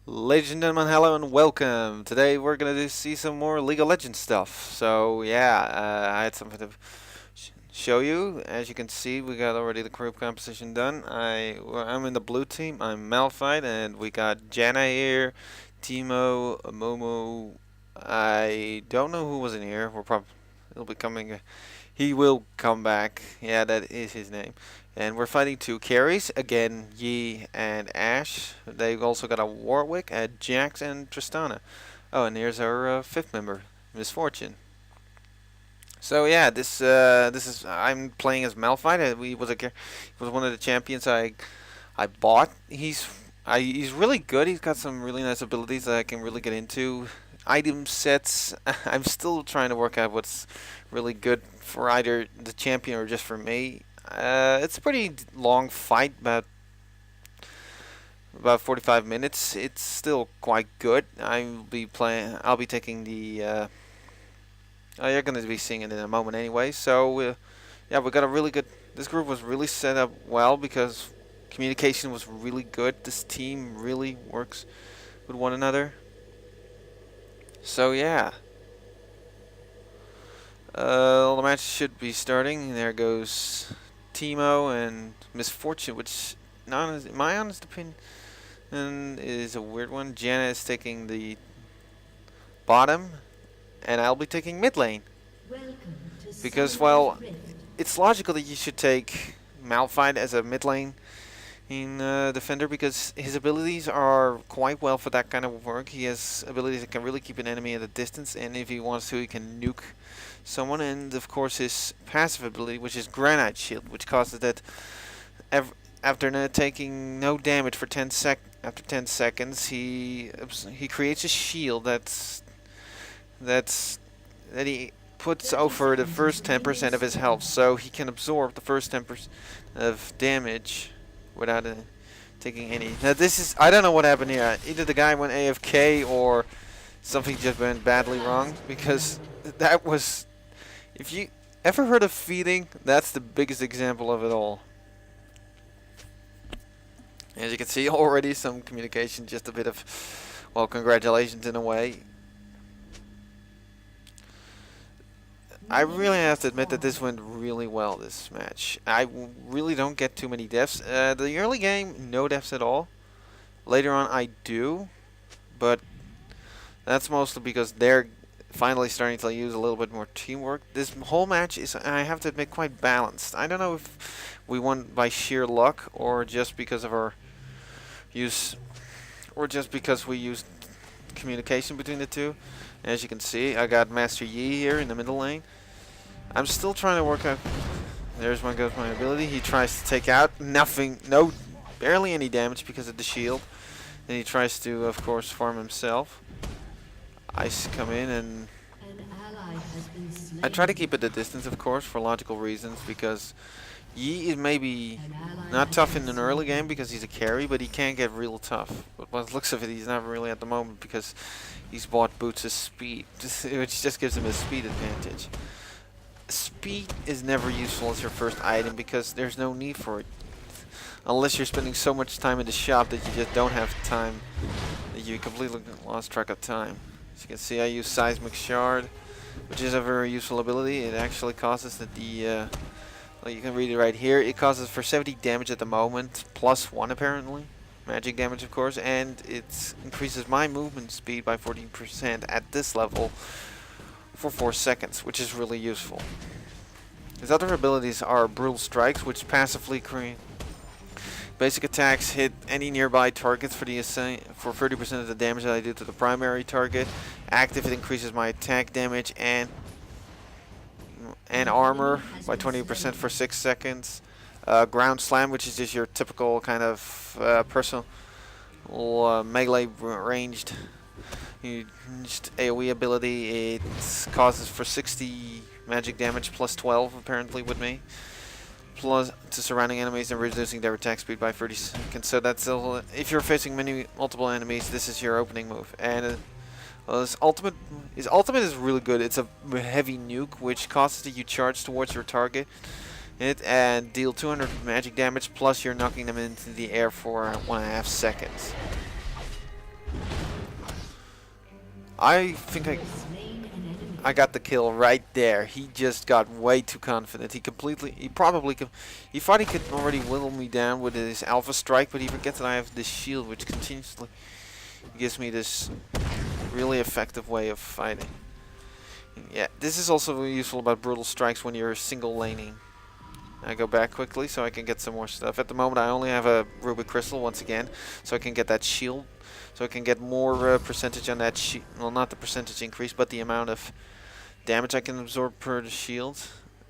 Ladies and gentlemen, hello and welcome. Today we're gonna see some more League of Legends stuff. So yeah, I had something to show you. As you can see, we got already the group composition done. I'm in the blue team. I'm Malphite, and we got Janna here, Timo, Momo. I don't know who was in here. We're probably he'll be coming. He will come back. Yeah, that is his name. And we're fighting two carries. Again, Yi and Ashe. They've also got a Warwick, a Jax, and Tristana. Oh, and here's our fifth member, Miss Fortune. So yeah, this is I'm playing as Malphite. He was one of the champions I bought. He's really good. He's got some really nice abilities that I can really get into. Item sets. I'm still trying to work out what's really good for either the champion or just for me. It's a pretty long fight, about 45 minutes. It's still quite good. I'll be taking the. Oh, you're going to be seeing it in a moment anyway. So yeah, we got a really good. This group was really set up well because communication was really good. This team really works with one another. So yeah, the match should be starting. There goes Timo and Miss Fortune, which, in my honest opinion, is a weird one. Janna is taking the bottom, and I'll be taking mid lane because, well, it's logical that you should take Malphite as a mid lane defender because his abilities are quite well for that kind of work. He has abilities that can really keep an enemy at a distance, and if he wants to, he can nuke someone. And of course, his passive ability, which is Granite Shield, which causes that after taking no damage for 10 seconds, he creates a shield that he puts over the first 10% of his health, so he can absorb the first 10% of damage without taking any. Now I don't know what happened here. Either the guy went AFK or something just went badly wrong, because that was, if you ever heard of feeding, that's the biggest example of it all. As you can see, already some communication, just a bit of, well, congratulations in a way. I really have to admit that this went really well, this match. I really don't get too many deaths. The early game, no deaths at all. Later on, I do, but that's mostly because they're finally starting to use a little bit more teamwork. This whole match is, I have to admit, quite balanced. I don't know if we won by sheer luck or just because of our use, or just because we used communication between the two. As you can see, I got Master Yi here in the middle lane. I'm still trying to work out. There's one goes my ability. He tries to take out nothing, barely any damage because of the shield. Then he tries to, of course, farm himself. I come in and I try to keep it a distance, of course, for logical reasons, because Yi is maybe not tough in an early game because he's a carry, but he can get real tough. But by the looks of it, he's not really at the moment because he's bought Boots' speed, which just gives him a speed advantage. Speed is never useful as your first item because there's no need for it. Unless you're spending so much time in the shop that you just don't have time, that you completely lost track of time. As you can see, I use Seismic Shard, which is a very useful ability. It actually causes that well, you can read it right here. It causes for 70 damage at the moment, +1 apparently. Magic damage, of course, and it increases my movement speed by 14% at this level for 4 seconds, which is really useful. His other abilities are Brutal Strikes, which passively create basic attacks hit any nearby targets for 30% of the damage that I do to the primary target. Active, it increases my attack damage and armor by 20% for 6 seconds. Ground Slam, which is just your typical kind of personal melee ranged AoE ability. It causes for 60 magic damage +12 apparently with me, plus to surrounding enemies and reducing their attack speed by 30 seconds. So that's if you're facing multiple enemies, this is your opening move. And well, his ultimate is really good. It's a heavy nuke, which causes that you charge towards your target and deal 200 magic damage, plus you're knocking them into the air for 1.5 seconds. I think I got the kill right there. He just got way too confident. He probably could, he thought he could already whittle me down with his Alpha Strike, but he forgets that I have this shield, which continuously gives me this really effective way of fighting. Yeah, this is also useful about Brutal Strikes when you're single laning. I go back quickly so I can get some more stuff. At the moment I only have a Ruby Crystal once again, so I can get that shield. So I can get more percentage on that shield. Well, not the percentage increase, but the amount of damage I can absorb per the shield.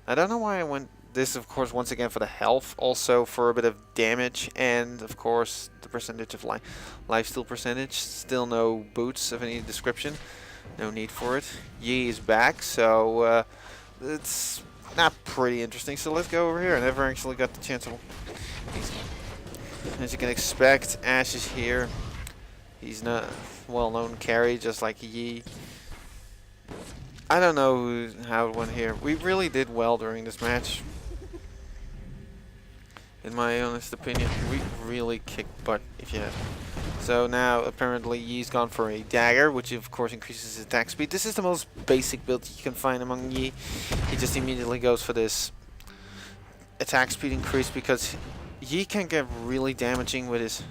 I don't know why I went this, of course, once again for the health, also for a bit of damage, and of course the percentage of lifesteal percentage. Still no boots of any description. No need for it. Yi is back, so it's not pretty interesting. So let's go over here. I never actually got the chance of. As you can expect, Ashe is here. He's not well-known carry, just like Yi. I don't know how it went here. We really did well during this match. In my honest opinion, we really kicked butt, if you ask me. So now, apparently, Yi's gone for a dagger, which of course increases his attack speed. This is the most basic build you can find among Yi. He just immediately goes for this attack speed increase because Yi can get really damaging with his...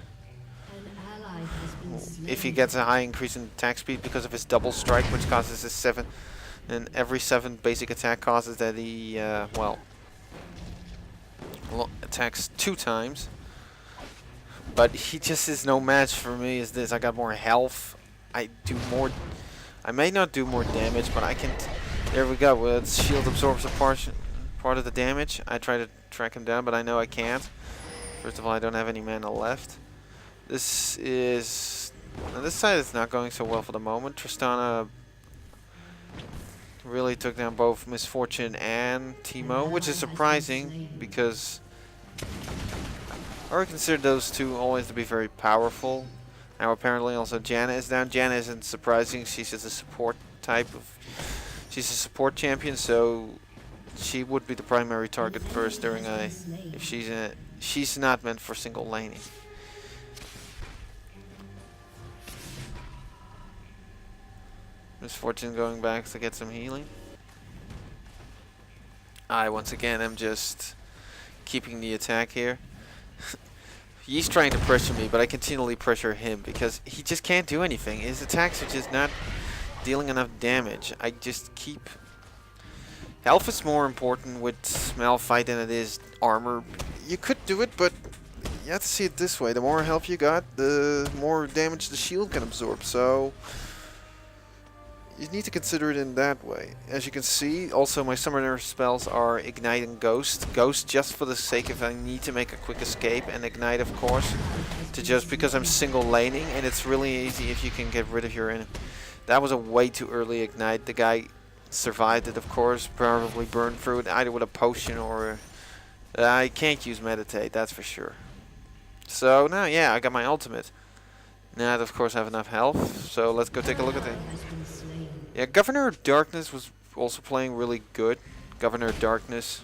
if he gets a high increase in attack speed because of his double strike, which causes his 7, and every 7 basic attack causes that he, well, attacks 2 times. But he just is no match for me as this. I got more health. I may not do more damage, but I can... there we go. Well, shield absorbs a part of the damage. I try to track him down, but I know I can't. First of all, I don't have any mana left. This is... now this side is not going so well for the moment. Tristana really took down both Miss Fortune and Teemo, which is surprising because I already considered those two always to be very powerful. Now apparently also Janna is down. Janna isn't surprising. She's just a support type of... she's a support champion, so she would be the primary target first during a... if she's not meant for single laning. Miss Fortune going back to get some healing. I once again am just keeping the attack here. He's trying to pressure me, but I continually pressure him because he just can't do anything. His attacks are just not dealing enough damage. I just keep... health is more important with Malphite than it is armor. You could do it, but you have to see it this way. The more health you got, the more damage the shield can absorb. So you need to consider it in that way. As you can see, also my summoner spells are Ignite and Ghost. Ghost just for the sake if I need to make a quick escape, and Ignite of course to just because I'm single laning, and it's really easy if you can get rid of your enemy. That was a way too early Ignite. The guy survived it, of course, probably burned through it either with a potion or... I can't use Meditate, that's for sure. So now, yeah, I got my ultimate. Now, of course, I have enough health, so let's go take a look at it. Yeah, Governor of Darkness was also playing really good. Governor of Darkness.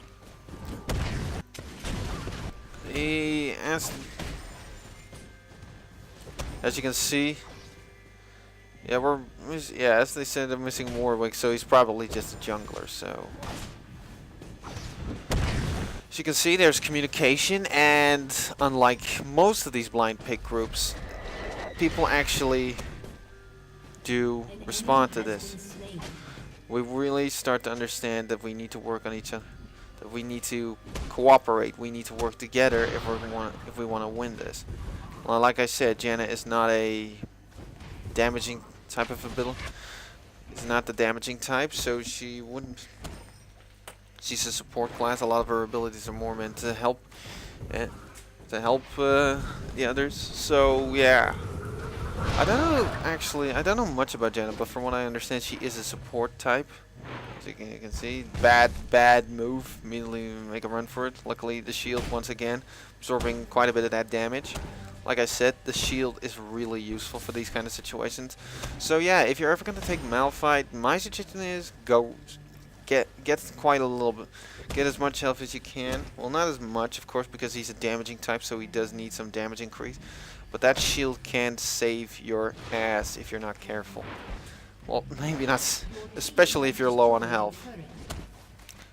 He asked... as you can see... yeah, as they said, they're missing Warwick, so he's probably just a jungler, so... as you can see, there's communication, and unlike most of these blind pick groups, people actually do respond to this. We really start to understand that we need to work on each other, that we need to cooperate, we need to work together if we want to win this. Well, like I said, Janna is not a damaging type of ability. It's not the damaging type, so she wouldn't... she's a support class. A lot of her abilities are more meant to help the others. So yeah, I don't know. Actually, I don't know much about Janna, but from what I understand, she is a support type. So you can see, bad move. Immediately make a run for it. Luckily, the shield once again absorbing quite a bit of that damage. Like I said, the shield is really useful for these kind of situations. So yeah, if you're ever gonna take Malphite, my suggestion is go. Get quite a little bit. Get as much health as you can. Well, not as much, of course, because he's a damaging type, so he does need some damage increase. But that shield can save your ass if you're not careful. Well, maybe not, especially if you're low on health.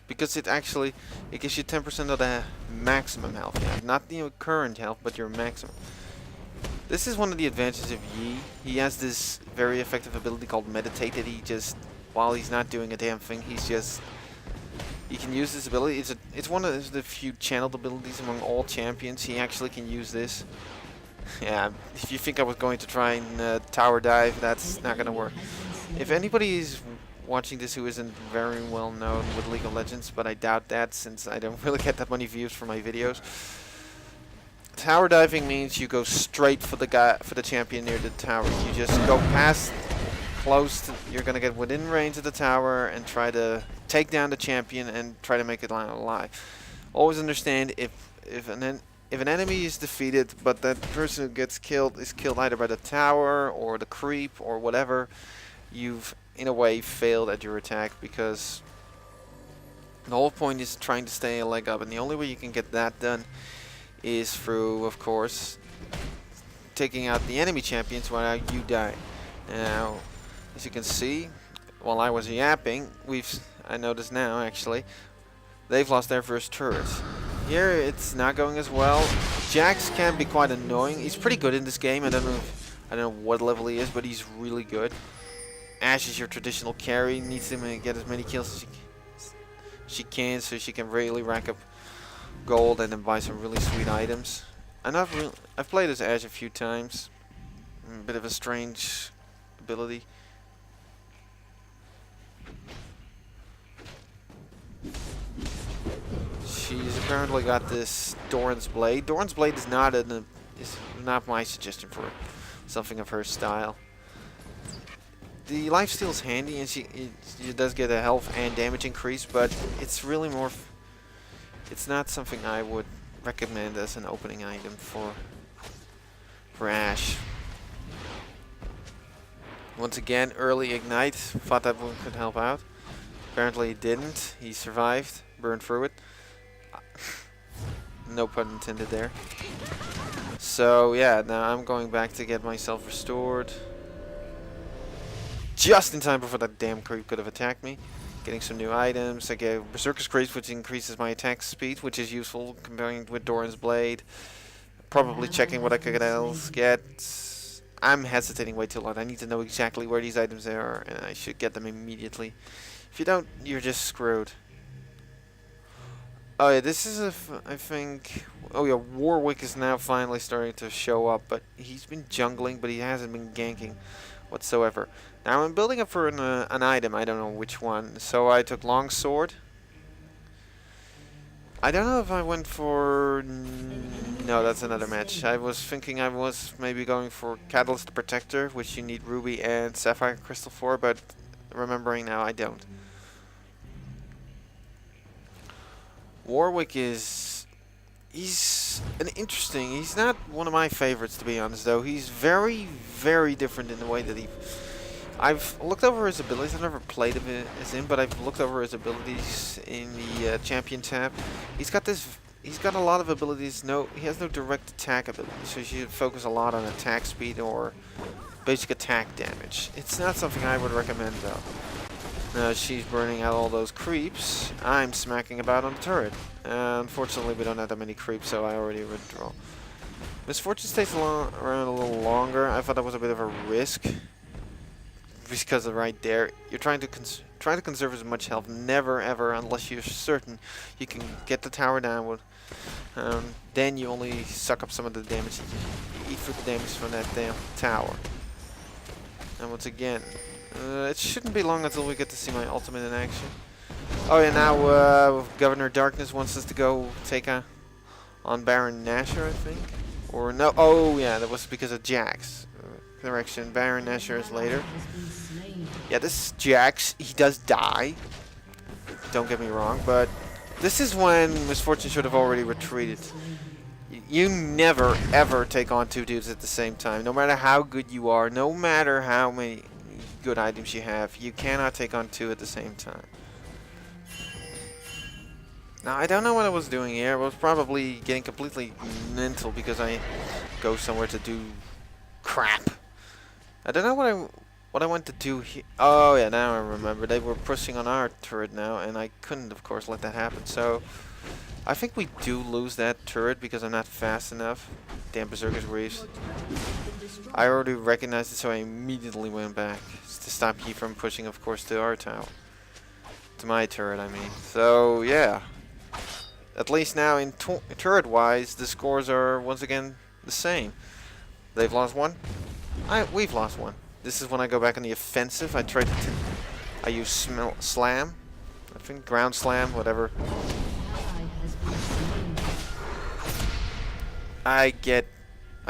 Because it gives you 10% of the maximum health you have. Not your current health, but your maximum. This is one of the advantages of Yi. He has this very effective ability called Meditate that he just, while he's not doing a damn thing, he can use this ability. It's one of the few channeled abilities among all champions. He actually can use this. Yeah, if you think I was going to try and tower dive, that's not going to work. If anybody is watching this who isn't very well known with League of Legends, but I doubt that since I don't really get that many views for my videos. Tower diving means you go straight for the champion near the tower. You just go past, you're gonna get within range of the tower and try to take down the champion and try to make it alive. Always understand if an enemy is defeated, but that person who gets killed is killed either by the tower or the creep or whatever, you've in a way failed at your attack, because the whole point is trying to stay a leg up, and the only way you can get that done is through, of course, taking out the enemy champions while you die. Now, as you can see, while I was yapping, I noticed now actually, they've lost their first turret. Here it's not going as well. Jax can be quite annoying. He's pretty good in this game. I don't know what level he is, but he's really good. Ashe is your traditional carry. Needs to get as many kills as she can, so she can really rack up gold and then buy some really sweet items. And I've played as Ashe a few times. A bit of a strange ability. She's apparently got this Doran's Blade. Doran's Blade is not my suggestion for something of her style. The lifesteal is handy, and she does get a health and damage increase, but it's really more. It's not something I would recommend as an opening item for Ashe. Once again, early ignite. Thought that one could help out. Apparently it didn't. He survived, burned through it. No pun intended there. So yeah, now I'm going back to get myself restored. Just in time before that damn creep could have attacked me. Getting some new items. I get Berserker's Grace, which increases my attack speed, which is useful comparing with Doran's Blade. Probably checking what I could else get. I'm hesitating way too long. I need to know exactly where these items are, and I should get them immediately. If you don't, you're just screwed. Oh yeah, this is I think. Oh yeah, Warwick is now finally starting to show up, but he's been jungling, but he hasn't been ganking whatsoever. Now I'm building up for an item, I don't know which one, so I took Longsword. I don't know if I went for... No, that's another match. I was thinking I was maybe going for Catalyst the Protector, which you need Ruby and Sapphire Crystal for, but remembering now I don't. Warwick is... He's not one of my favorites, to be honest, though. He's very, very different in the way that I've looked over his abilities. I've never played as him, but I've looked over his abilities in the champion tab. He's got a lot of abilities. He has no direct attack ability, so you should focus a lot on attack speed or basic attack damage. It's not something I would recommend, though. Now she's burning out all those creeps. I'm smacking about on the turret. Unfortunately, we don't have that many creeps, so I already withdraw. Miss Fortune stays around a little longer. I thought that was a bit of a risk. Because right there, you're trying to conserve as much health. Never ever, unless you're certain you can get the tower down. Then you only suck up some of the damage. You eat through the damage from that damn tower. And once again, it shouldn't be long until we get to see my ultimate in action. Oh yeah, now Governor Darkness wants us to go take on Baron Nashor, I think. Or no, oh yeah, that was because of Jax. Correction, Baron Nashor is later. Yeah, this Jax, he does die. Don't get me wrong, but this is when Miss Fortune should have already retreated. You never, ever take on two dudes at the same time. No matter how good you are, no matter how many good items you have, you cannot take on two at the same time. Now, I don't know what I was doing here. I was probably getting completely mental because I go somewhere to do crap. I don't know What I want to do here... Oh, yeah, now I remember. They were pushing on our turret now, and I couldn't, of course, let that happen. So, I think we do lose that turret because I'm not fast enough. Damn Berserker's Reefs. I already recognized it, so I immediately went back to stop Yi from pushing, of course, to our tower. To my turret, I mean. So, yeah. At least now, in turret-wise, the scores are once again the same. They've lost one. We've lost one. This is when I go back on the offensive. I try to... I use slam. I think ground slam, whatever. I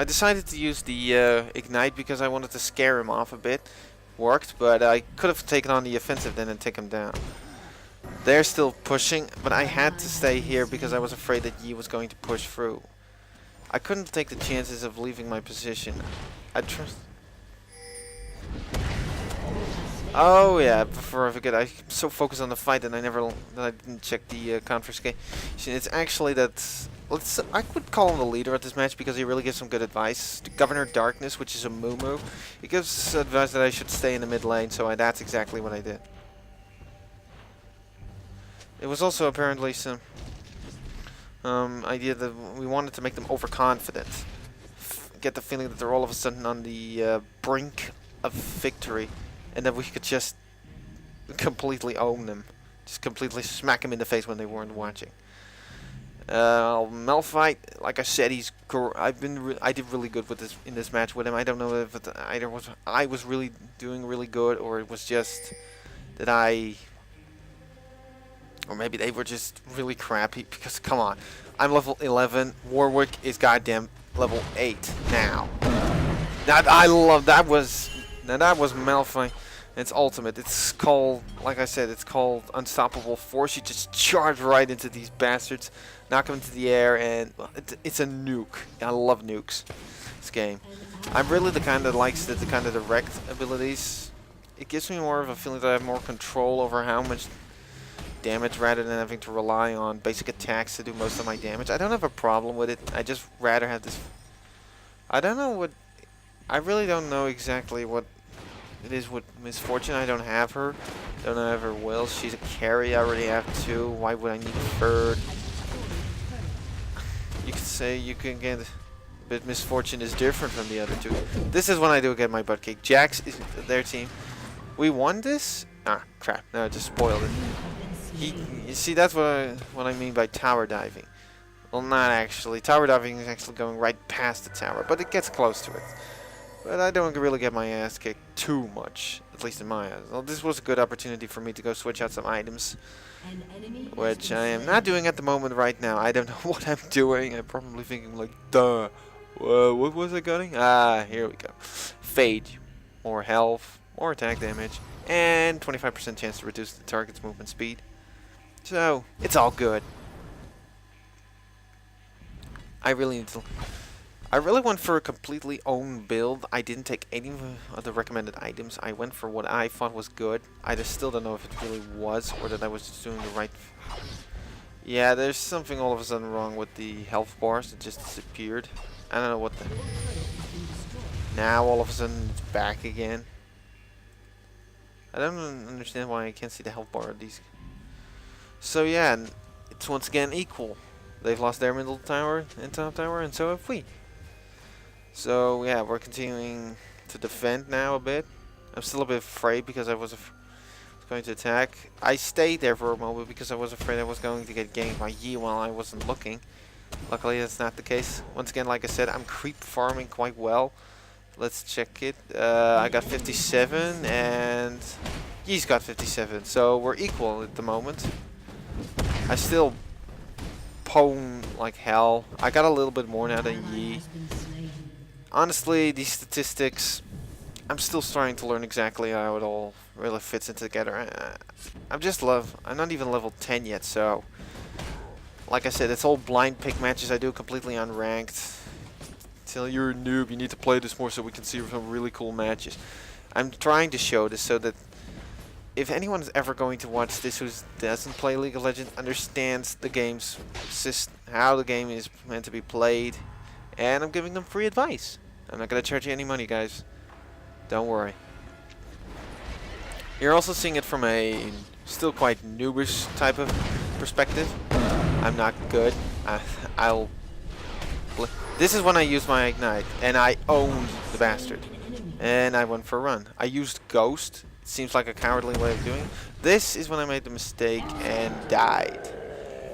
decided to use the ignite because I wanted to scare him off a bit. Worked, but I could have taken on the offensive then and take him down. They're still pushing, but I had to stay here because I was afraid that Yi was going to push through. I couldn't take the chances of leaving my position. I trust... Oh yeah, before I forget, I'm so focused on the fight that I didn't check the confiscation. It's actually that I would call him the leader of this match because he really gives some good advice. The Governor Darkness, which is a Moo. He gives advice that I should stay in the mid lane, so that's exactly what I did. It was also apparently some idea that we wanted to make them overconfident, get the feeling that they're all of a sudden on the brink of victory. And then we could just completely own them. Just completely smack them in the face when they weren't watching. Malphite, like I said, I did really good with this in this match with him. I don't know if I was really doing really good, or it was just that or maybe they were just really crappy. Because come on, I'm level 11. Warwick is goddamn level 8 now. That was Malphite. It's ultimate. It's called, like I said, it's called Unstoppable Force. You just charge right into these bastards, knock them into the air, and it's a nuke. I love nukes. This game. I'm really the kind that likes the kind of direct abilities. It gives me more of a feeling that I have more control over how much damage rather than having to rely on basic attacks to do most of my damage. I don't have a problem with it. I just rather have this. I don't know what. I really don't know exactly what it is with Misfortune. I don't have her. Don't have her will. She's a carry. I already have 2. Why would I need a 3rd? You could say you can get... But Misfortune is different from the other 2. This is when I do get my butt kicked. Jax is their team. We won this? Ah, crap. No, I just spoiled it. You see, that's what I mean by tower diving. Well, not actually. Tower diving is actually going right past the tower, but it gets close to it. But I don't really get my ass kicked too much, at least in my eyes. Well, this was a good opportunity for me to go switch out some items, which I am not doing at the moment right now. I don't know what I'm doing. I'm probably thinking like, duh. Whoa, what was I getting? Ah, here we go. Fade. More health, more attack damage, and 25% chance to reduce the target's movement speed. So, it's all good. I really went for a completely own build. I didn't take any of the recommended items. I went for what I thought was good. I just still don't know if it really was, or that I was just doing the right... Yeah, there's something all of a sudden wrong with the health bars. It just disappeared. I don't know what the... Now all of a sudden it's back again. I don't understand why I can't see the health bar of these. So yeah, it's once again equal. They've lost their middle tower and top tower, and so have we. So yeah, we're continuing to defend now a bit. I'm still a bit afraid because I was going to attack. I stayed there for a moment because I was afraid I was going to get ganked by Yi while I wasn't looking. Luckily that's not the case. Once again, like I said, I'm creep farming quite well. Let's check it. I got 57 and Yi's got 57. So we're equal at the moment. I still pwn like hell. I got a little bit more now than Yi. Honestly, these statistics, I'm still starting to learn exactly how it all really fits in together. I'm not even level 10 yet, so like I said, it's all blind pick matches I do completely unranked. Tell you're a noob, you need to play this more so we can see some really cool matches. I'm trying to show this so that if anyone's ever going to watch this who doesn't play League of Legends, understands the game's how the game is meant to be played, and I'm giving them free advice. I'm not going to charge you any money, guys. Don't worry. You're also seeing it from a still quite noobish type of perspective. I'm not good. I'll... This is when I use my Ignite, and I owned the bastard. And I went for a run. I used Ghost. It seems like a cowardly way of doing it. This is when I made the mistake and died.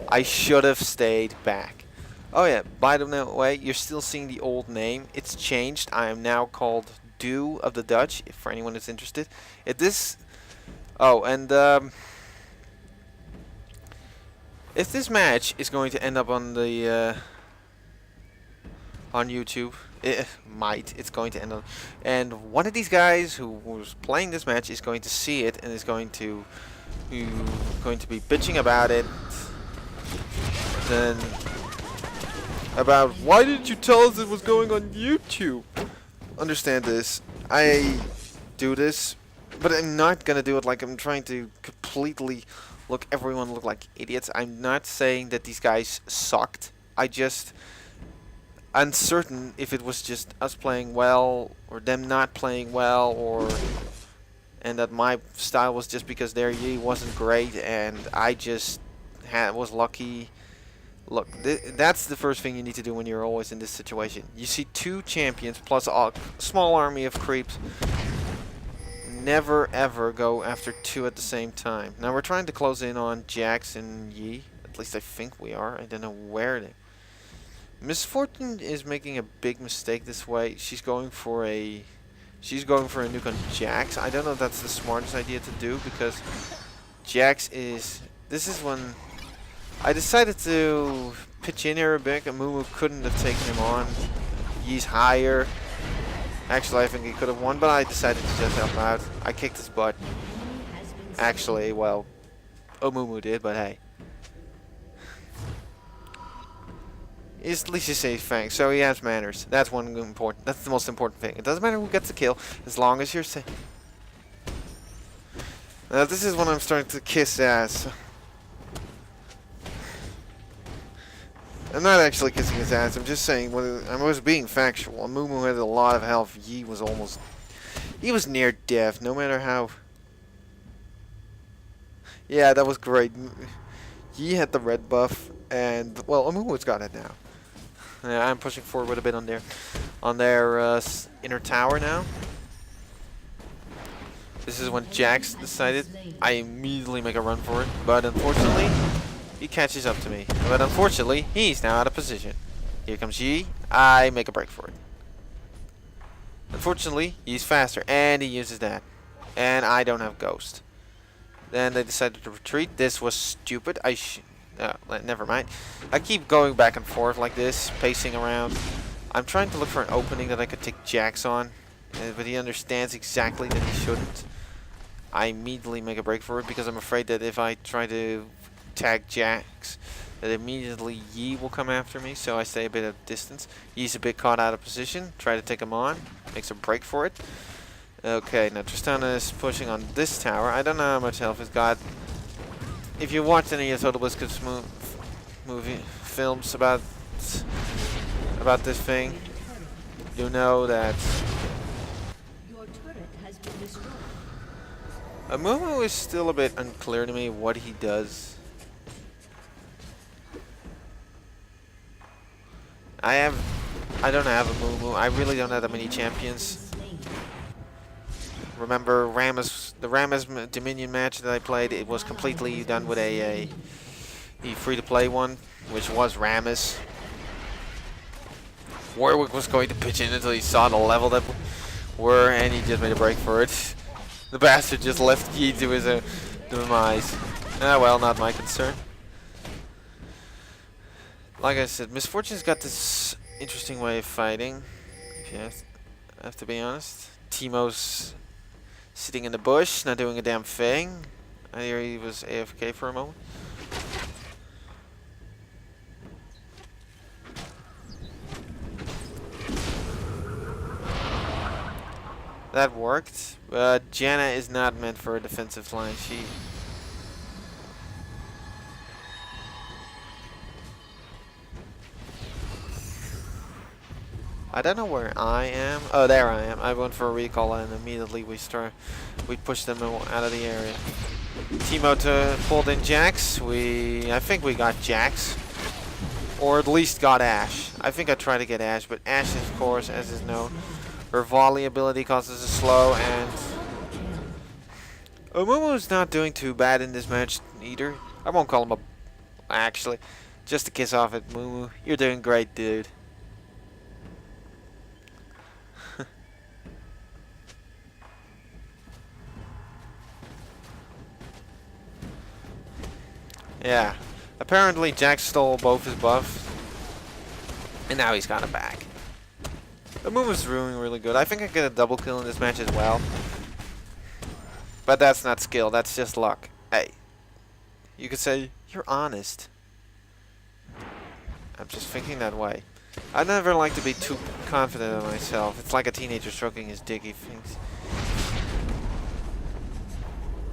I should have stayed back. Oh yeah, by the way, you're still seeing the old name. It's changed. I am now called Dew of the Dutch, if for anyone is interested. Oh, and if this match is going to end up on the on YouTube, it's going to end up, and one of these guys who was playing this match is going to see it and is going to be bitching about it. Then about why didn't you tell us it was going on YouTube? Understand this. I do this, but I'm not gonna do it like I'm trying to completely everyone look like idiots. I'm not saying that these guys sucked. I just uncertain if it was just us playing well or them not playing well, and that my style was just because their Yi wasn't great and I just was lucky. Look, that's the first thing you need to do when you're always in this situation. You see two champions plus a small army of creeps. Never ever go after two at the same time. Now we're trying to close in on Jax and Yi. At least I think we are. I don't know where they... Miss Fortune is making a big mistake this way. She's going for a nuke on Jax. I don't know if that's the smartest idea to do because Jax is... This is when I decided to pitch in here a bit. Amumu couldn't have taken him on. Yi's higher. Actually, I think he could have won, but I decided to just help out. I kicked his butt. Actually, well, Amumu did, but hey. At least he says thanks, so he has manners. That's that's the most important thing. It doesn't matter who gets the kill, as long as you're safe. Now this is when I'm starting to kiss ass. I'm not actually kissing his ass, I'm just saying, I was being factual. Amumu had a lot of health, Yi was almost... He was near death, no matter how... Yeah, that was great. Yi had the red buff, and, well, Amumu's got it now. Yeah, I'm pushing forward a bit on their inner tower now. This is when Jax decided. I immediately make a run for it, but unfortunately, he catches up to me. But unfortunately, he's now out of position. Here comes Yi. I make a break for it. Unfortunately, he's faster, and he uses that. And I don't have Ghost. Then they decided to retreat. This was stupid. Never mind. I keep going back and forth like this, pacing around. I'm trying to look for an opening that I could take Jax on, but he understands exactly that he shouldn't. I immediately make a break for it because I'm afraid that if I try to tag Jax, that immediately Yi will come after me, so I stay a bit of distance. Yi's a bit caught out of position. Try to take him on. Makes a break for it. Okay, now Tristana is pushing on this tower. I don't know how much health he's got. If you watched any of Total Biscuit's movie films about this thing, you know that Amumu is still a bit unclear to me what he does. I don't have Amumu. I really don't have that many champions. Remember the Rammus Dominion match that I played, it was completely done with a free-to-play one, which was Rammus. Warwick was going to pitch in until he saw the level that were, and he just made a break for it. The bastard just left Yi to his demise. Ah, well, not my concern. Like I said, Miss Fortune's got this interesting way of fighting, if you have to be honest. Teemo's sitting in the bush, not doing a damn thing. I hear he was AFK for a moment. That worked, but Janna is not meant for a defensive line. I don't know where I am. Oh, there I am. I went for a recall and immediately we pushed them out of the area. Teemo pulled in Jax. I think we got Jax. Or at least got Ashe. I think I tried to get Ashe, but Ashe, of course, as is known, her volley ability causes a slow, and Amumu's not doing too bad in this match either. I won't call him a... Actually, just to kiss off at Mumu. You're doing great, dude. Yeah. Apparently Jax stole both his buffs. And now he's got it back. Amumu's doing really good. I think I get a double kill in this match as well. But that's not skill, that's just luck. Hey. You could say, you're honest. I'm just thinking that way. I never like to be too confident of myself. It's like a teenager stroking his dick. He thinks.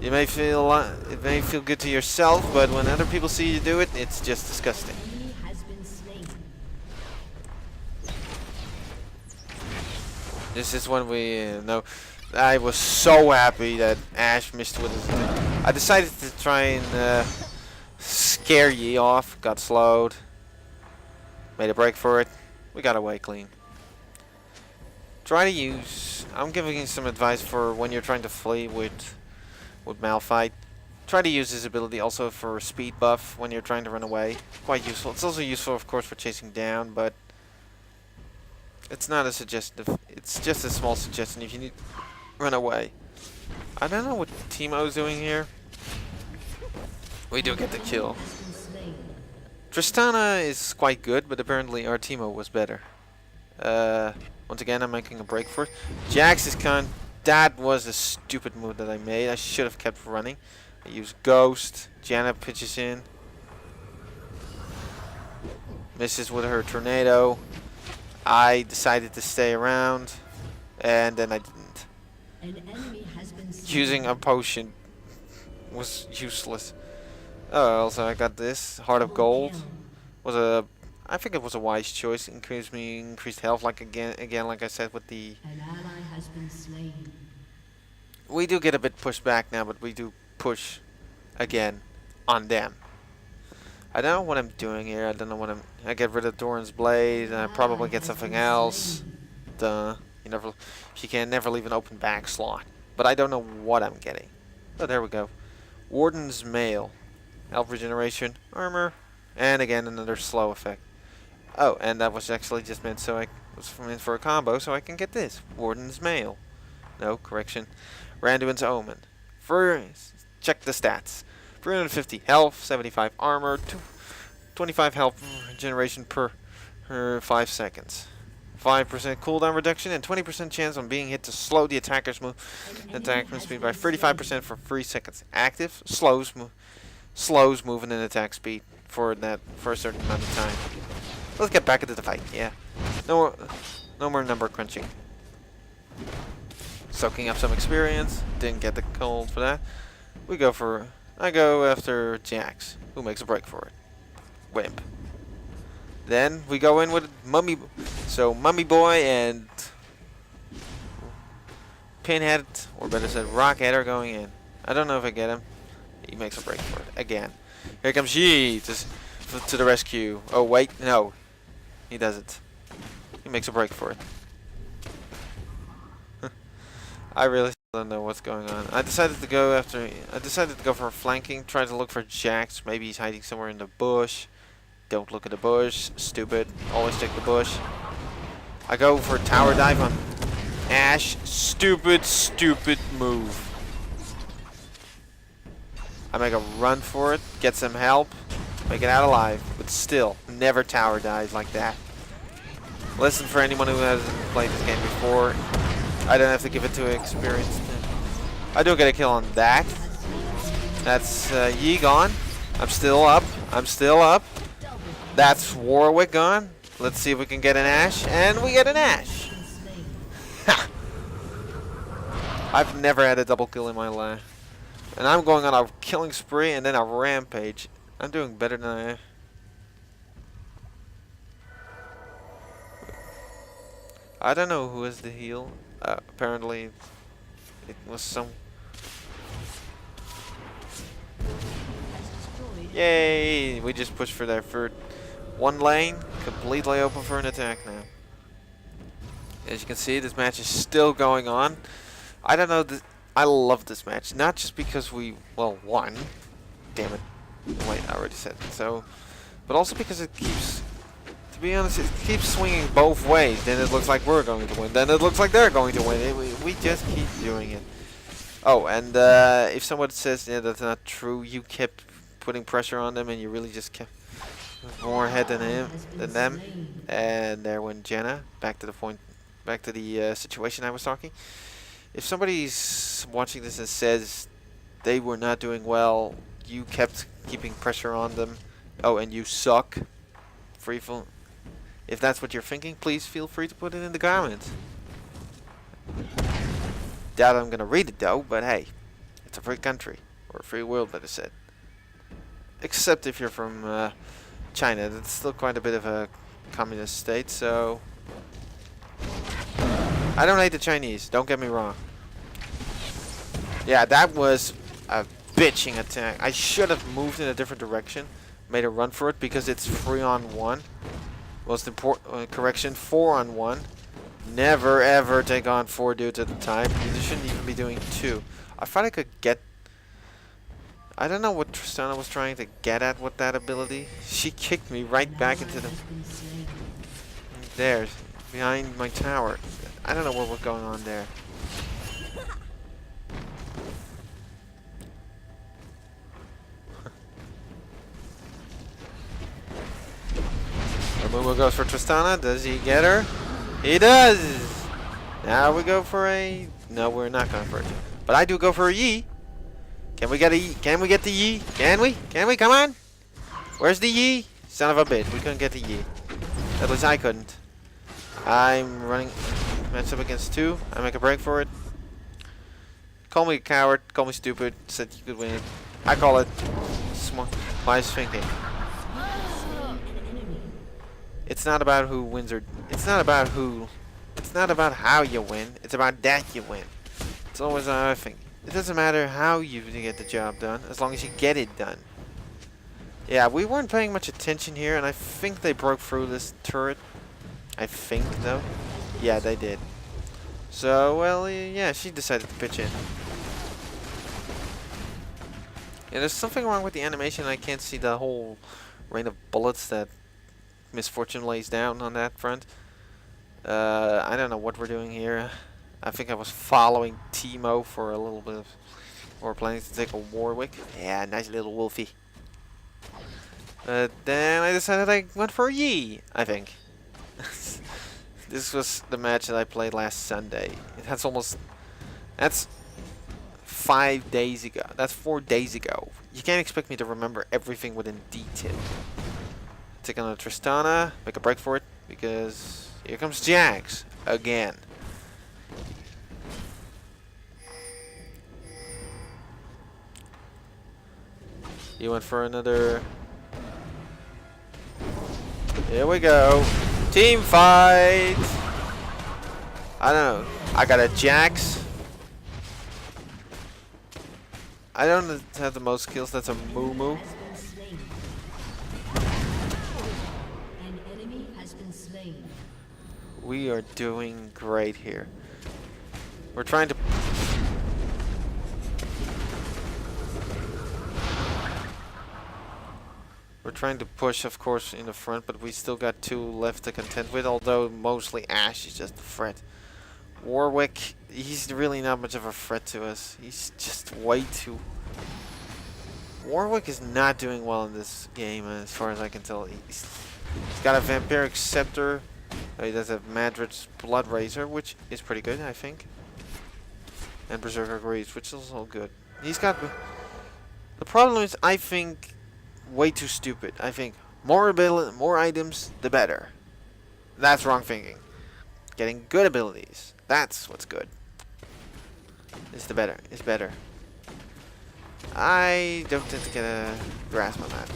It may feel good to yourself, but when other people see you do it, it's just disgusting. This is when we know. I was so happy that Ashe missed with his. I decided to try and scare Yi off. Got slowed. Made a break for it. We got away clean. Try to use. I'm giving you some advice for when you're trying to flee with Malphite. Try to use his ability also for a speed buff when you're trying to run away. Quite useful. It's also useful, of course, for chasing down, but it's not a suggestive. It's just a small suggestion if you need to run away. I don't know what Teemo's doing here. We do get the kill. Tristana is quite good, but apparently our Teemo was better. Once again, I'm making a break for it. Jax is that was a stupid move that I made. I should have kept running. I used Ghost. Janna pitches in. Misses with her tornado. I decided to stay around. And then I didn't. Using a potion was useless. Oh, also I got this. Heart of Gold. I think it was a wise choice. Increased health like again like I said with the. An ally has been slain. We do get a bit pushed back now, but we do push again on them. I don't know what I'm doing here. I don't know what I get rid of Doran's blade, and I probably get something else. Duh. You can never leave an open back slot. But I don't know what I'm getting. Oh, there we go. Warden's Mail. Health regeneration, armor, and again another slow effect. Oh, and that was actually just meant so I was meant for a combo, so I can get this. Warden's Mail. No, correction. Randuin's Omen. Check the stats. 350 health, 75 armor, 25 health regeneration per 5 seconds. 5% cooldown reduction and 20% chance on being hit to slow the attacker's attack speed by 35% for 3 seconds. Active slows movement and attack speed for a certain amount of time. Let's get back into the fight. Yeah, no more number crunching. Soaking up some experience. Didn't get the cold for that. I go after Jax, who makes a break for it. Wimp. Then we go in with Mummy. So Mummy Boy and Pinhead, or better said, Rockhead, are going in. I don't know if I get him. He makes a break for it again. Here comes Yi to the rescue. Oh wait, no, he doesn't. He makes a break for it. I really don't know what's going on. I decided to go for flanking. Try to look for Jax. Maybe he's hiding somewhere in the bush. Don't look at the bush. Stupid. Always take the bush. I go for a tower dive on Ashe. Stupid move. I make a run for it. Get some help. Make it out alive. But still, never tower dives like that. Listen, for anyone who hasn't played this game before, I don't have to give it to experienced. I do get a kill on that. That's Yi gone. I'm still up. That's Warwick gone. Let's see if we can get an Ashe. And we get an Ashe. I've never had a double kill in my life. And I'm going on a killing spree and then a rampage. I'm doing better than I am. I don't know who is the heal. Apparently, it was some. Yay! We just pushed for their third. One lane, completely open for an attack now. As you can see, this match is still going on. I don't know. I love this match, not just because we won. Damn it! Wait, I already said it. So, but also because it keeps. To be honest, it keeps swinging both ways. Then it looks like we're going to win. Then it looks like they're going to win. We just keep doing it. Oh, and if someone says that's not true, you kept putting pressure on them, and you really just kept more ahead than them. And there went Jenna. Back to the point. Back to the situation I was talking. If somebody's watching this and says they were not doing well, you kept keeping pressure on them. Oh, and you suck. Freeful. If that's what you're thinking, please feel free to put it in the comments. Doubt I'm gonna read it though, but hey, it's a free country or a free world, better said. Except if you're from China, that's still quite a bit of a communist state. So I don't hate the Chinese. Don't get me wrong. Yeah, that was a bitching attack. I should have moved in a different direction, made a run for it because it's 3-on-1. Most important correction, 4-on-1. Never ever take on 4 dudes at a time. You shouldn't even be doing 2. I thought I could get. I don't know what Tristana was trying to get at with that ability. She kicked me right back into the. There, behind my tower. I don't know what was going on there. Mumu goes for Tristana. Does he get her? He does! Now we go for a... No, we're not going for it. But I do go for a Yi. Can we get a Yi? Can we get the Yi? Can we? Can we? Come on! Where's the Yi? Son of a bitch. We couldn't get the Yi. At least I couldn't. I'm running... Match up against 2. I make a break for it. Call me a coward. Call me stupid. Said you could win it. I call it... wise thinking. It's not about who wins or... It's not about who... It's not about how you win. It's about that you win. It's always how I think. It doesn't matter how you get the job done, as long as you get it done. Yeah, we weren't paying much attention here, and I think they broke through this turret. I think, though. Yeah, they did. So, well, yeah, she decided to pitch in. Yeah, there's something wrong with the animation. I can't see the whole rain of bullets that Misfortune lays down on that front. I don't know what we're doing here. I think I was following Teemo for a little bit of... Or planning to take a Warwick. Yeah, nice little wolfie. Then I decided I went for a Yi, I think. This was the match that I played last Sunday. That's almost... That's 5 days ago. That's 4 days ago. You can't expect me to remember everything within detail. Take on a Tristana, make a break for it, because here comes Jax again. He went for another. Here we go. Team fight! I don't know. I got a Jax. I don't have the most skills. That's a Mumu. We are doing great here. We're trying to... We're trying to push, of course, in the front, but we still got 2 left to contend with, although mostly Ashe is just a threat. Warwick, he's really not much of a threat to us. He's just way too... Warwick is not doing well in this game, as far as I can tell. He's got a Vampiric Scepter. He does have Madrid's Blood Razor, which is pretty good, I think. And Berserker Greaves, which is also good. He's got... The problem is, I think, way too stupid. I think more items, the better. That's wrong thinking. Getting good abilities, that's what's good. It's the better. It's better. I don't tend to get a grasp on that.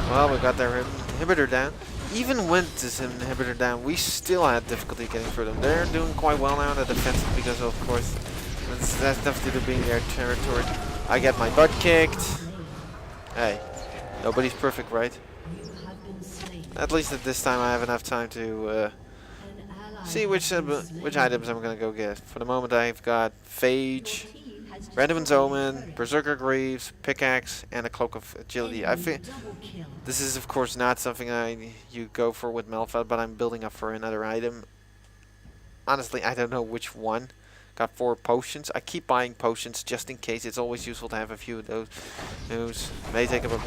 Well, we got their inhibitor down. Even with this inhibitor down, we still had difficulty getting through them. They're doing quite well now in the defense because, of course, that's nothing to do being their territory. I get my butt kicked. Hey, nobody's perfect, right? At least at this time I have enough time to see which items I'm gonna go get. For the moment I've got Phage, Random's Omen, Berserker Greaves, Pickaxe, and a Cloak of Agility. I think this is of course not something you go for with Malphite, but I'm building up for another item. Honestly, I don't know which one. Got 4 potions. I keep buying potions just in case. It's always useful to have a few of those. Those may take up a...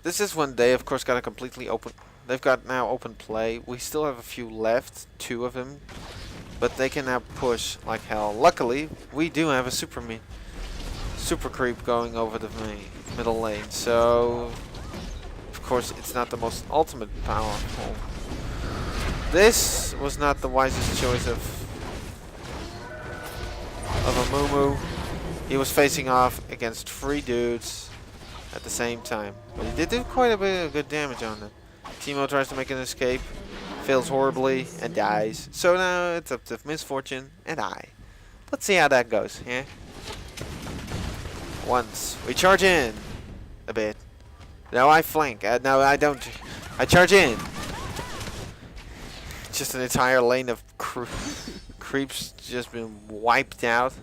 This is when they, of course, got a completely open... They've got now open play. We still have a few left. 2 of them. But they can now push like hell. Luckily, we do have a super creep going over the middle lane. So, of course, it's not the most ultimate powerful. This was not the wisest choice of a Mumu. He was facing off against 3 dudes at the same time. But he did do quite a bit of good damage on them. Teemo tries to make an escape, fails horribly, and dies. So now it's up to Misfortune and I. Let's see how that goes, yeah? Once we charge in a bit. Now I flank. Now I don't. I charge in. Just an entire lane of creeps just been wiped out.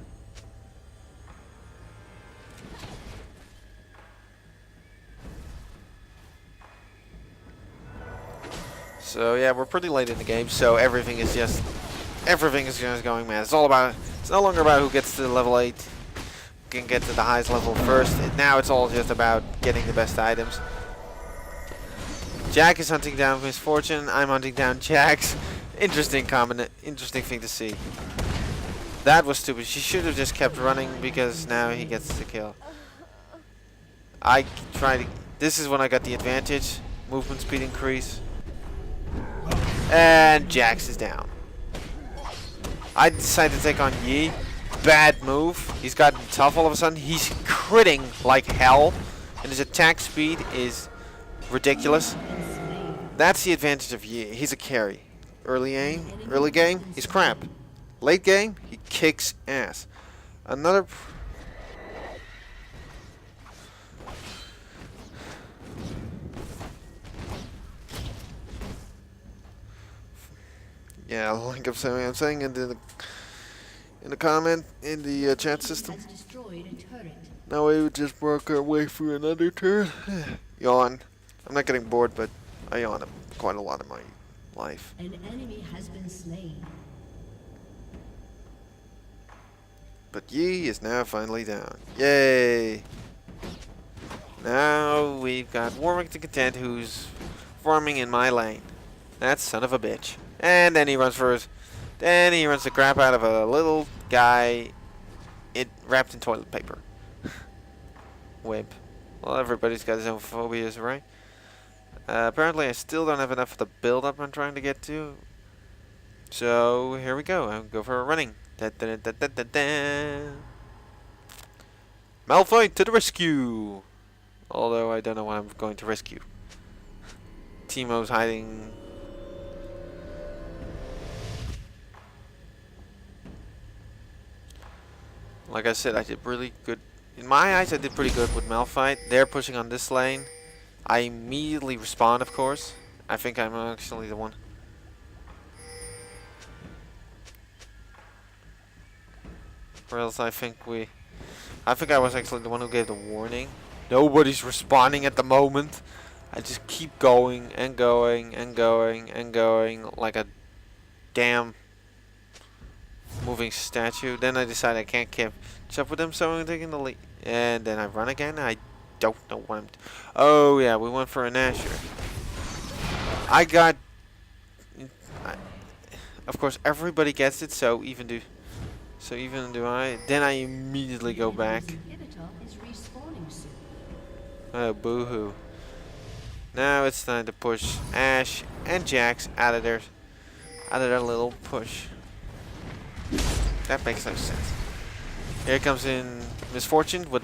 So yeah, we're pretty late in the game, so everything is just going mad. It's no longer about who gets to level 8, can get to the highest level first. Now it's all just about getting the best items. Jack is hunting down Misfortune. I'm hunting down Jax. Interesting thing to see. That was stupid. She should have just kept running because now he gets the kill. I tried. This is when I got the advantage. Movement speed increase. And Jax is down. I decided to take on Yi. Bad move. He's gotten tough all of a sudden. He's critting like hell. And his attack speed is ridiculous. That's the advantage of Yi. He's a carry. Early game, he's crap. Late game, he kicks ass. Another... Yeah, like I'm saying in the comment in the chat system. Now we would just work our way through another turn. Yawn. I'm not getting bored, but I yawn quite a lot in my life. An enemy has been slain. But Yi is now finally down. Yay! Now we've got Warwick the Content, who's farming in my lane. That son of a bitch. And then he runs the crap out of a little guy wrapped in toilet paper. Wimp. Well, everybody's got his own phobias, right? Apparently I still don't have enough of the build-up I'm trying to get to. So, here we go. I'll go for a running. Da, da, da, da, da, da. Malphite to the rescue! Although I don't know what I'm going to rescue. Teemo's hiding... Like I said, I did really good. In my eyes, I did pretty good with Malphite. They're pushing on this lane. I immediately respawn, of course. I think I'm actually the one. Or else I think I was actually the one who gave the warning. Nobody's responding at the moment. I just keep going and going and going and going like a damn moving statue. Then I decide I can't catch up with them, so I'm taking the lead. And then I run again. I don't know what I'm... Oh yeah, we went for an Asher. Of course, everybody gets it, so even do I. Then I immediately go back. Oh, boo-hoo. Now it's time to push Ashe and Jax out of their little push. That makes no sense. Here comes in Misfortune with...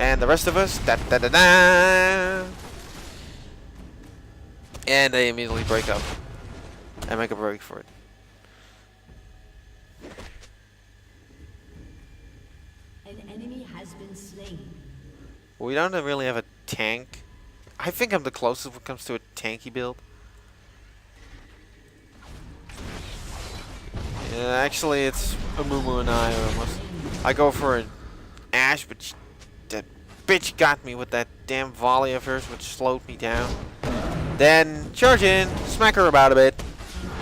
And the rest of us, da da da da. And they immediately break up and make a break for it. An enemy has been slain. We don't really have a tank. I think I'm the closest when it comes to a tanky build. Yeah, actually, it's Amumu and I almost. I go for an Ashe, but that bitch got me with that damn volley of hers, which slowed me down. Then charge in, smack her about a bit,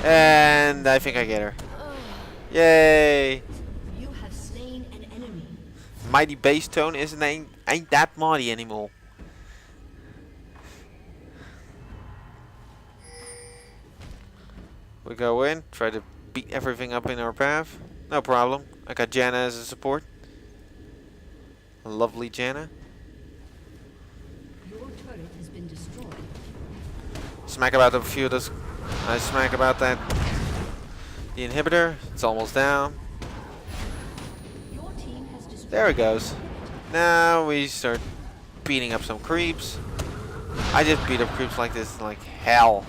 and I think I get her. Yay! You have slain an enemy. Mighty bass tone ain't that mighty anymore. We go in, try to beat everything up in our path. No problem. I got Janna as a support. A lovely Janna. Your turret has been destroyed. Smack about a few of those. I smack about that. The inhibitor. It's almost down. Your team has destroyed. There it goes. Now we start beating up some creeps. I just beat up creeps like this like hell.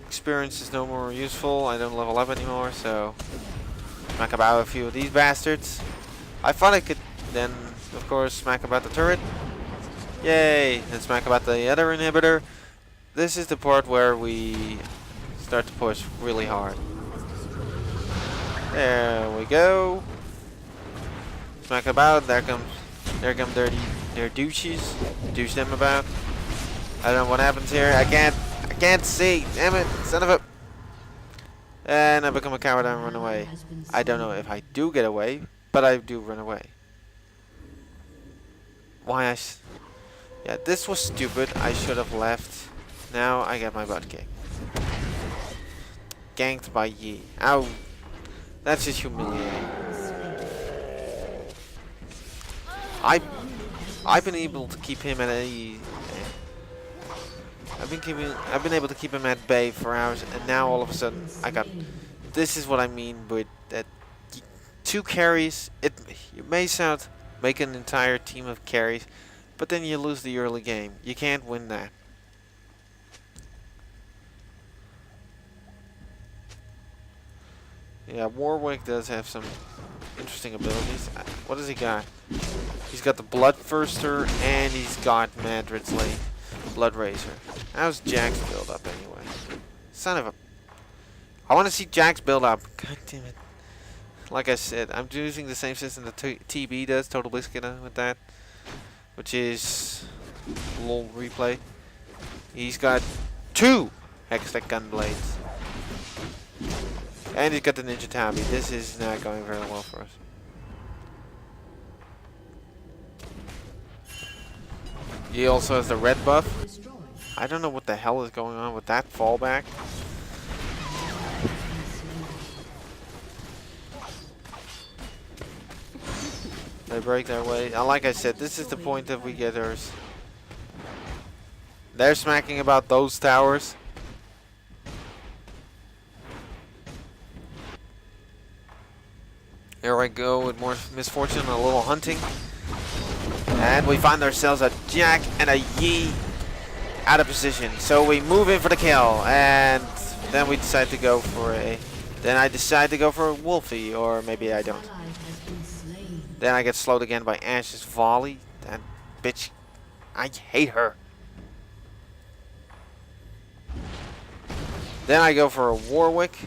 Experience is no more useful. I don't level up anymore, so smack about a few of these bastards. I thought I could then, of course, smack about the turret. Yay! And smack about the other inhibitor. This is the part where we start to push really hard. There we go. Smack about. There come their douches. Douche them about. I don't know what happens here. I can't see. Damn it, son of a. And I become a coward and run away. I don't know if I do get away, but I do run away. Why yeah, this was stupid. I should have left. Now I get my butt kicked. Ganked by Yi. Ow. That's just humiliating. I've been able to keep him at a. I've been able to keep him at bay for hours, and now all of a sudden I got. This is what I mean with that. 2 carries. It may make an entire team of carries, but then you lose the early game. You can't win that. Yeah, Warwick does have some interesting abilities. What has he got? He's got the Bloodthirster, and he's got Madrid's Lane. Blood Razor. How's Jax build up anyway? Son of a. I want to see Jax build up. God damn it. Like I said, I'm using the same system that TB does, Total Biscuit with that. Which is a little replay. He's got 2 Hextech Gunblades. And he's got the Ninja Tabi. This is not going very well for us. He also has the red buff. I don't know what the hell is going on with that fallback. They break their way. And like I said, this is the point that we get ours. They're smacking about those towers. Here we go with more misfortune and a little hunting. And we find ourselves a Jack and a Yi out of position. So we move in for the kill. And then we decide to go for a... Then I decide to go for a Wolfie. Or maybe I don't. Then I get slowed again by Ashe's volley. That bitch. I hate her. Then I go for a Warwick.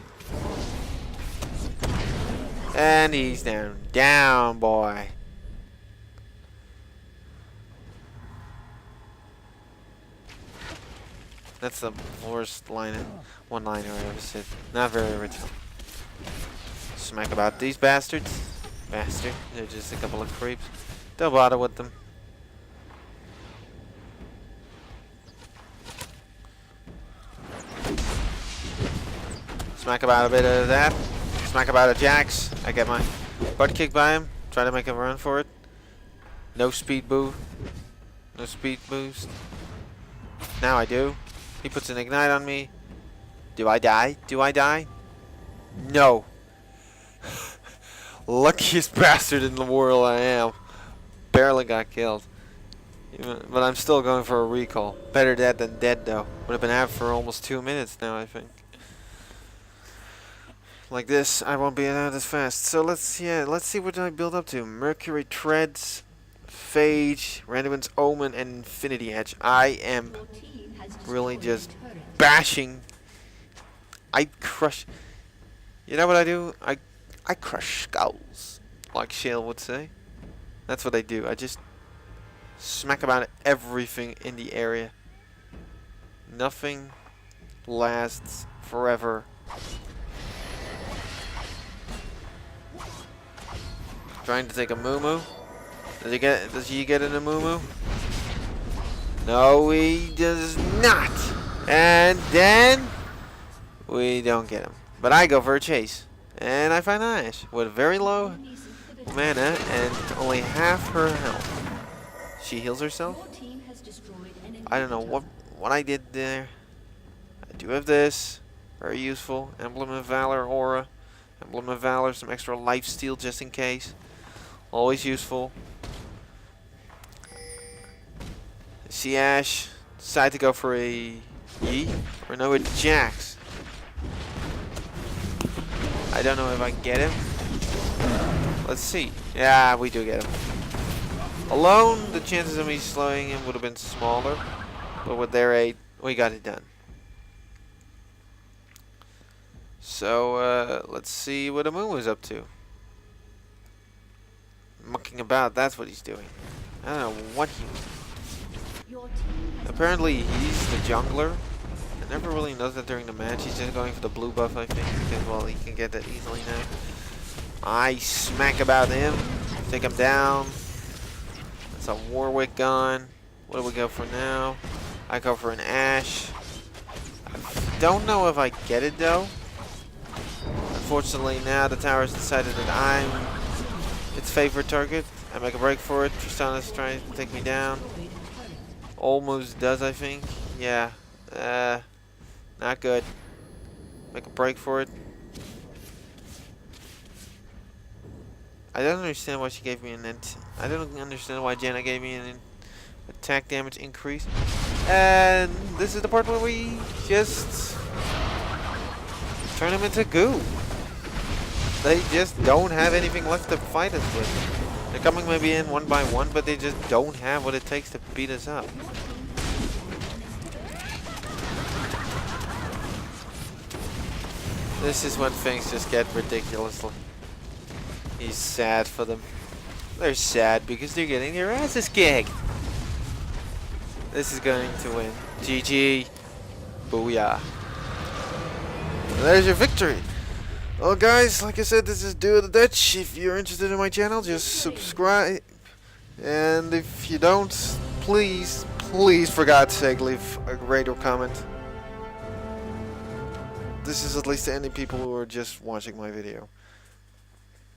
And he's down. Down, boy. That's the worst one-liner I ever said. Not very original. Smack about these bastards. Bastard. They're just a couple of creeps. Don't bother with them. Smack about a bit of that. Smack about a Jax. I get my butt kicked by him. Try to make him run for it. No speed boost. No speed boost. Now I do. He puts an ignite on me. Do I die? Do I die? No. Luckiest bastard in the world I am. barely got killed. But I'm still going for a recall. Better dead than dead, though. Would have been out for almost 2 minutes now, I think. Like this, I won't be out as fast. So let's see what I build up to. Mercury Treads, Phage, Randuin's Omen, and Infinity Edge. I am Your team has really destroyed just a turret. bashing. I crush. You know what I do? I crush skulls, like Shale would say. That's what I do. I just smack about everything in the area. Nothing lasts forever. Trying to take a Moo. Does he get in a Moo? No, he does not. And then we don't get him. But I go for a chase. And I find Ashe with very low Enemy's inhibitor. mana and only half her health. She heals herself. Your team has destroyed an I don't know inhibitor. what I did there. I do have this. Very useful. Emblem of Valor aura. Emblem of Valor, some extra life steal just in case. Always useful. See Ashe. Decide to go for a Yi. Or no, a Jax. I don't know if I get him. Let's see. Yeah, we do get him. Alone, the chances of me slowing him would have been smaller. But with their aid, we got it done. So, let's see what Amumu's up to. Mucking about, that's what he's doing. I don't know what he... Your team has Apparently, he's the jungler. I never really noticed that during the match. He's just going for the blue buff, I think. Because, well, he can get that easily now. I smack about him. Take him down. That's a Warwick gone. What do we go for now? I go for an Ashe. I don't know if I get it, though. Unfortunately, now the tower has decided that I'm its favorite target. I make a break for it. Tristana's trying to take me down. destroyed a turret. Almost does, I think. Yeah. Not good. Make a break for it. I don't understand why she gave me an I don't understand why Janna gave me an attack damage increase. And this is the part where we just turn them into goo. They just don't have anything left to fight us with. They're coming maybe in one by one, but they just don't have what it takes to beat us up. This is when things just get ridiculously. He's sad for them. They're sad because they're getting their asses kicked. This is going to win. GG. Booyah. There's your victory. Well, guys, like I said, this is Do the Dutch. If you're interested in my channel, just subscribe. And if you don't, please, for God's sake, leave a rate or comment. This is at least to any people who are just watching my video.